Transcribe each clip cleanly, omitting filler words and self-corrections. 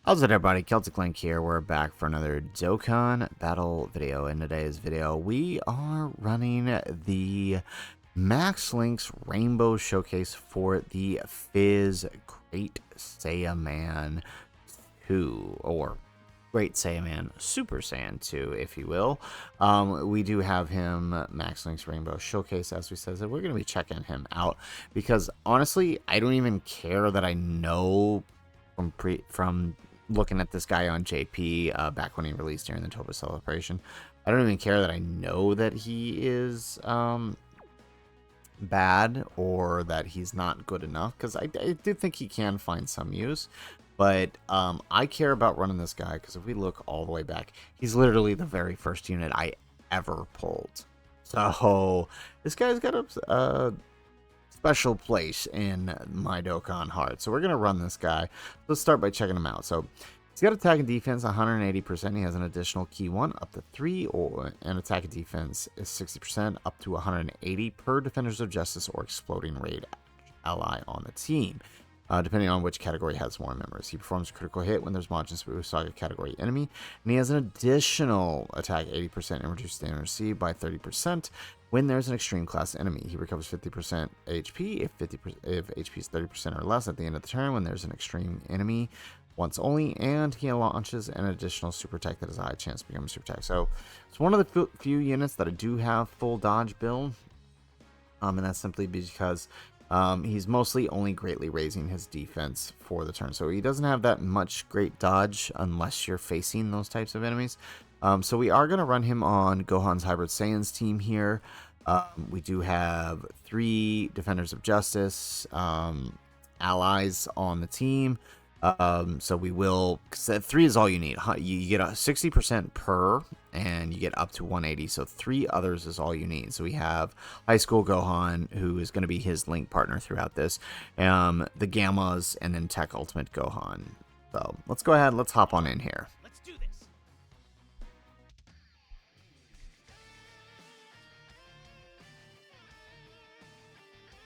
How's it, everybody? Celtic Link here. We're back for another Dokkan battle video. In today's video, we are running the Max Link's Rainbow Showcase for the Fizz Great Saiyaman 2, or Great Saiyaman Super Saiyan 2, if you will. We do have him Max Link's Rainbow Showcase, as we said, so we're going to be checking him out because honestly, I don't even care that I know from looking at this guy on JP back when he released during the Toba celebration. I don't even care that I know that he is bad or that he's not good enough, because I do think he can find some use. But I care about running this guy because if we look all the way back, he's literally the very first unit I ever pulled. So this guy's got a special place in my Dokkan heart. So we're going to run this guy. Let's start by checking him out. So he's got attack and defense 180%. He has an additional key 1 up to 3, and attack and defense is 60% up to 180 per Defenders of Justice or Exploding Raid ally on the team. Depending on which category has more members. He performs a critical hit when there's Majin Buu Saga category enemy, and he has an additional attack 80% and reduced damage received by 30% when there's an extreme class enemy. He recovers 50% HP if HP is 30% or less at the end of the turn when there's an extreme enemy once only, and he launches an additional super attack that has a high chance to become a super attack. So it's one of the few units that I do have full dodge build, and that's simply because he's mostly only greatly raising his defense for the turn. So he doesn't have that much great dodge unless you're facing those types of enemies. So we are going to run him on Gohan's Hybrid Saiyans team here. We do have 3 Defenders of Justice allies on the team. So we will, because 3 is all you need. You get a 60% per, and you get up to 180. So 3 others is all you need. So we have High School Gohan, who is going to be his link partner throughout this, the Gammas, and then Tech Ultimate GOhan. So let's go ahead. Let's hop on in here. Let's do this.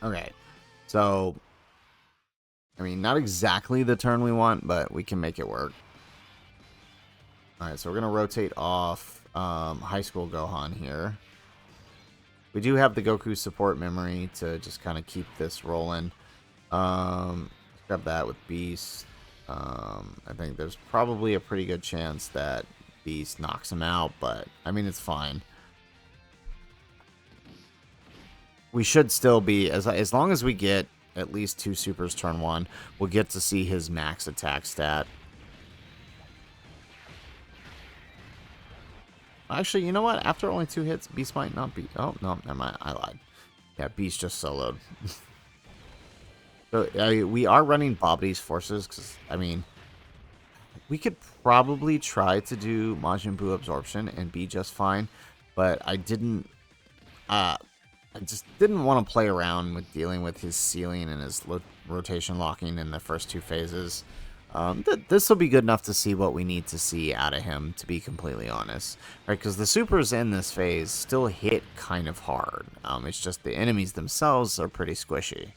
Okay, so I mean, not exactly the turn we want, but we can make it work. Alright, so we're going to rotate off High School Gohan here. We do have the Goku support memory to just kind of keep this rolling. Grab that with Beast. I think there's probably a pretty good chance that Beast knocks him out, but I mean, it's fine. We should still be, as long as we get at least 2 supers turn 1, we'll get to see his max attack stat. Actually, you know what? After only 2 hits, Beast might not be... Oh, no, never mind. I lied. Yeah, Beast just soloed. So, we are running Bobity's forces, because, I mean, we could probably try to do Majin Buu absorption and be just fine, but I didn't... I just didn't want to play around with dealing with his ceiling and his rotation locking in the first 2 phases. This will be good enough to see what we need to see out of him, to be completely honest. Right, because the supers in this phase still hit kind of hard. It's just the enemies themselves are pretty squishy.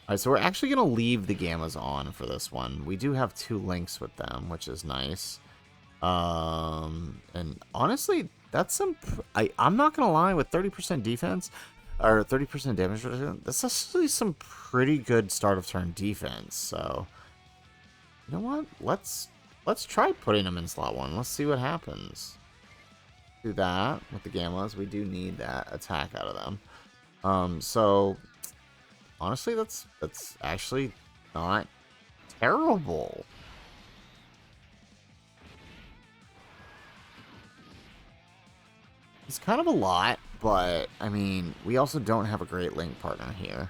Alright, so we're actually going to leave the Gammas on for this one. We do have 2 links with them, which is nice. And honestly, that's some... I'm not gonna lie, with 30% defense or 30% damage, that's actually some pretty good start of turn defense. So you know what, let's try putting them in slot 1. Let's see what happens. Do that with the Gammas. We do need that attack out of them. So honestly, that's actually not terrible. It's kind of a lot, but, I mean, we also don't have a great link partner here.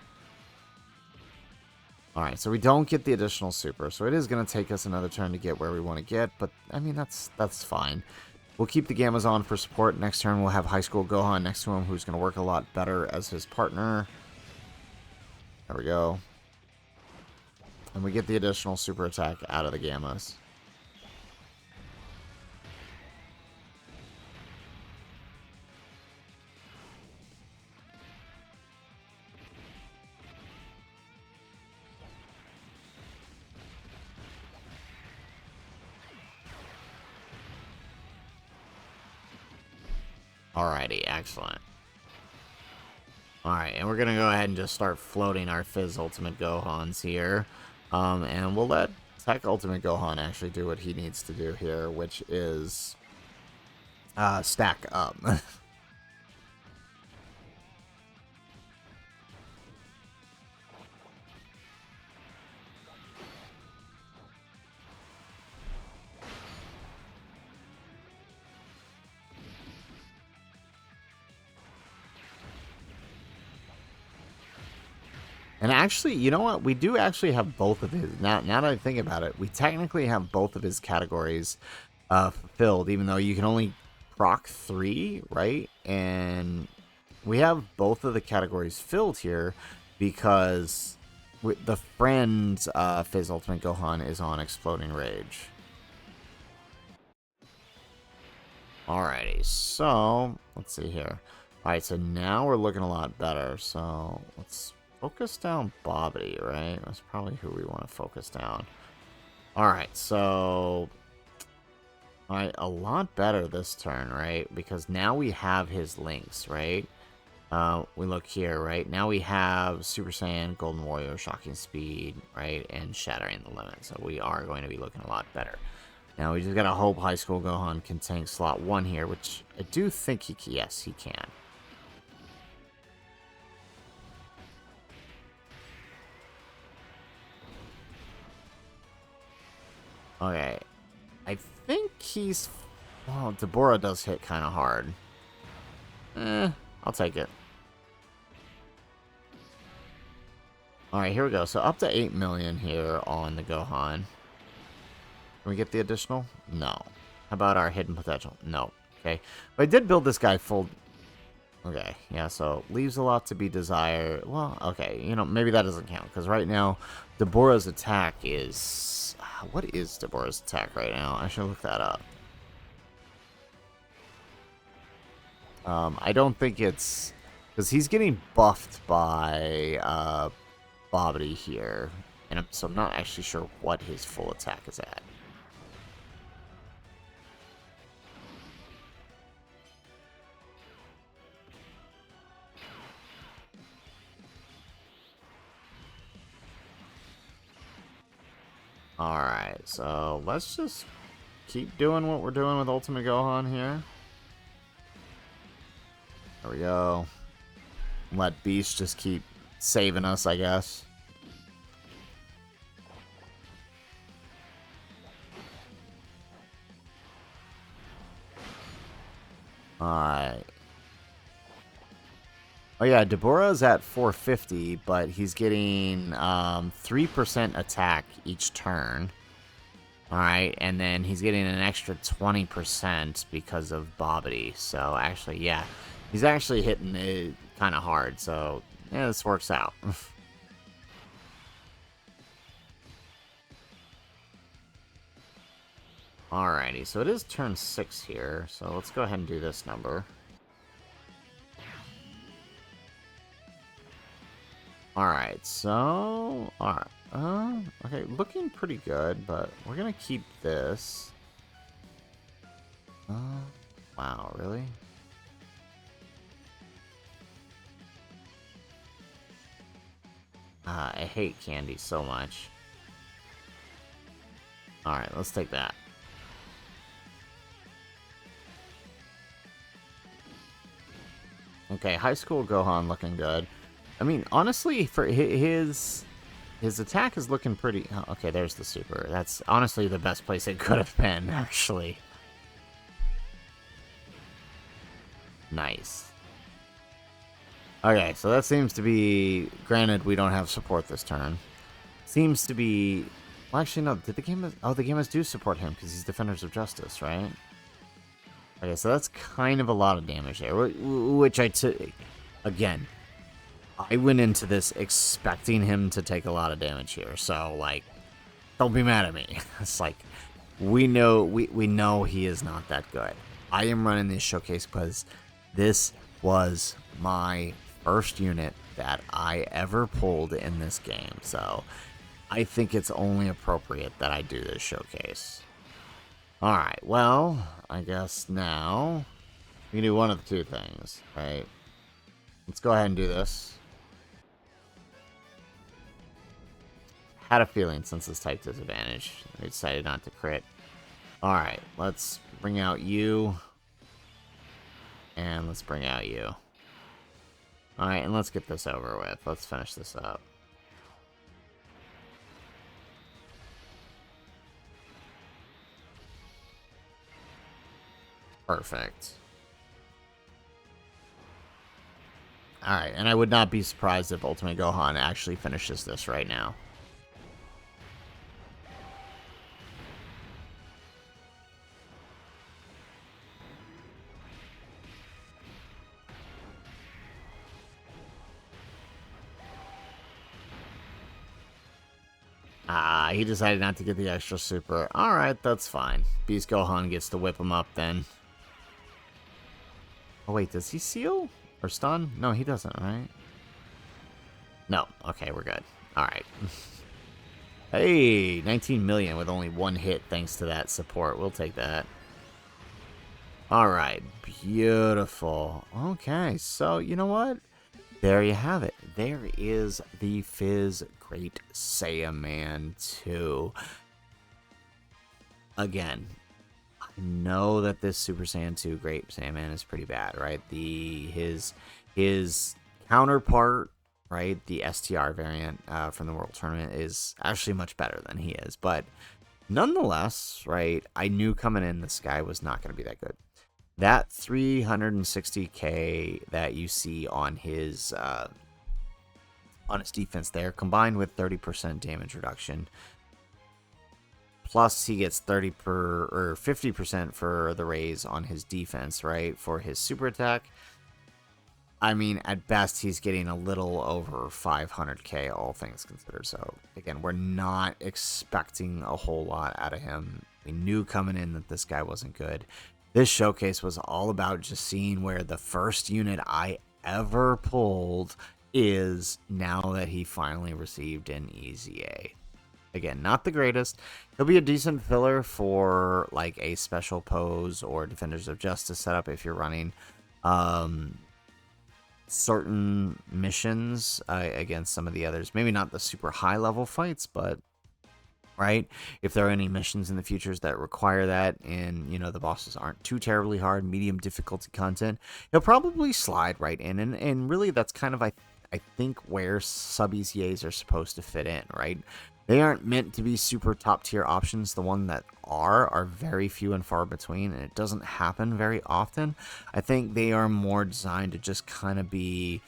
Alright, so we don't get the additional super, so it is going to take us another turn to get where we want to get, but, I mean, that's fine. We'll keep the Gammas on for support. Next turn, we'll have High School Gohan next to him, who's going to work a lot better as his partner. There we go. And we get the additional super attack out of the Gammas. Alrighty, excellent. Alright, and we're gonna go ahead and just start floating our Phy Ultimate GOhans here. And we'll let Tech Ultimate GOhan actually do what he needs to do here, which is stack up. And actually, you know what? We do actually have both of his. Now that I think about it, we technically have both of his categories fulfilled, even though you can only proc 3, right? And we have both of the categories filled here because the friend's Phy Ultimate GOhan is on Exploding Rage. Alrighty, so let's see here. Alright, so now we're looking a lot better. So let's focus down Bobbity, right? That's probably who we want to focus down. Alright, so... Alright, a lot better this turn, right? Because now we have his links, right? We look here, right? Now we have Super Saiyan, Golden Warrior, Shocking Speed, right? And Shattering the Limit. So we are going to be looking a lot better. Now we just gotta hope High School GOhan can tank slot 1 here, which I do think yes, he can. Okay, I think he's... Well, Deborah does hit kind of hard. I'll take it. Alright, here we go. So up to 8 million here on the GOhan. Can we get the additional? No. How about our hidden potential? No. Okay. But I did build this guy full... Okay, yeah, so leaves a lot to be desired. Well, okay, you know, maybe that doesn't count. Because right now, Deborah's attack is... What is Deborah's attack right now? I should look that up. I don't think it's... Because he's getting buffed by Bobbity here. And so I'm not actually sure what his full attack is at. Alright, so let's just keep doing what we're doing with Ultimate GOhan here. There we go. Let Beast just keep saving us, I guess. Alright. Oh yeah, Deborah's at 450, but he's getting 3% attack each turn. Alright, and then he's getting an extra 20% because of Bobbity. So actually, yeah, he's actually hitting it kind of hard. So yeah, this works out. Alrighty, so it is turn 6 here. So let's go ahead and do this number. Alright, so... Alright, okay, looking pretty good, but we're gonna keep this. Wow, really? I hate candy so much. Alright, let's take that. Okay, High School GOhan looking good. I mean, honestly, for his attack is looking pretty... Oh, okay, there's the super. That's honestly the best place it could have been, actually. Nice. Okay, so that seems to be... Granted, we don't have support this turn. Seems to be... Well, actually, no. Did the game... Oh, the gamers do support him because he's Defenders of Justice, right? Okay, so that's kind of a lot of damage there. Which I took... Again... I went into this expecting him to take a lot of damage here, so, like, don't be mad at me. It's like, we know he is not that good. I am running this showcase because this was my first unit that I ever pulled in this game, so I think it's only appropriate that I do this showcase. Alright, well, I guess now We can do one of the two things, right? Let's go ahead and do this. Had a feeling since this type disadvantage, they decided not to crit. Alright, let's bring out you. And let's bring out you. Alright, and let's get this over with. Let's finish this up. Perfect. Alright, and I would not be surprised if Ultimate GOhan actually finishes this right now. He decided not to get the extra super. Alright, that's fine. Beast GOhan gets to whip him up then. Oh wait, does he seal? Or stun? No, he doesn't, right? No. Okay, we're good. Alright. Hey, 19 million with only one hit thanks to that support. We'll take that. Alright, beautiful. Okay, so you know what? There you have it. There is the Fizz Great Saiyaman 2. Again, I know that this Super Saiyan 2 Great Saiyaman is pretty bad, right? His counterpart, right, the STR variant from the World Tournament is actually much better than he is. But nonetheless, right, I knew coming in this guy was not going to be that good. That 360k that you see on his defense there, combined with 30% damage reduction, plus he gets 50% for the raise on his defense, right, for his super attack. I mean, at best, he's getting a little over 500k, all things considered. So, again, we're not expecting a whole lot out of him. We knew coming in that this guy wasn't good. This showcase was all about just seeing where the first unit I ever pulled is now that he finally received an EZA. Again, not the greatest. He'll be a decent filler for like a special pose or Defenders of Justice setup if you're running certain missions against some of the others. Maybe not the super high level fights, but right, if there are any missions in the futures that require that and, you know, the bosses aren't too terribly hard, medium difficulty content, he'll probably slide right in. And really, that's kind of, I think, where sub EZAs are supposed to fit in, right? They aren't meant to be super top tier options. The one that are very few and far between, and it doesn't happen very often. I think they are more designed to just kind of be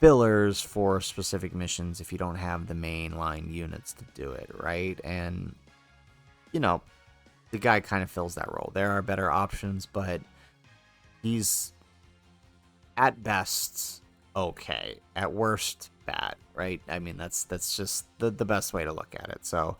fillers for specific missions if you don't have the mainline units to do it, right? And, you know, the guy kind of fills that role. There are better options, but he's at best okay, at worst bad, right? I mean, that's just the best way to look at it. So,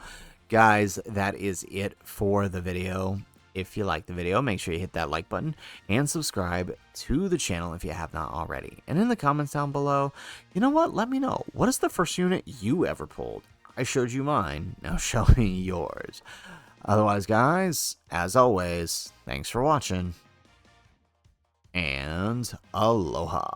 guys, that is it for the video. If you like the video, make sure you hit that like button and subscribe to the channel if you have not already. And in the comments down below, you know what? Let me know. What is the first unit you ever pulled? I showed you mine. Now show me yours. Otherwise, guys, as always, thanks for watching. And aloha.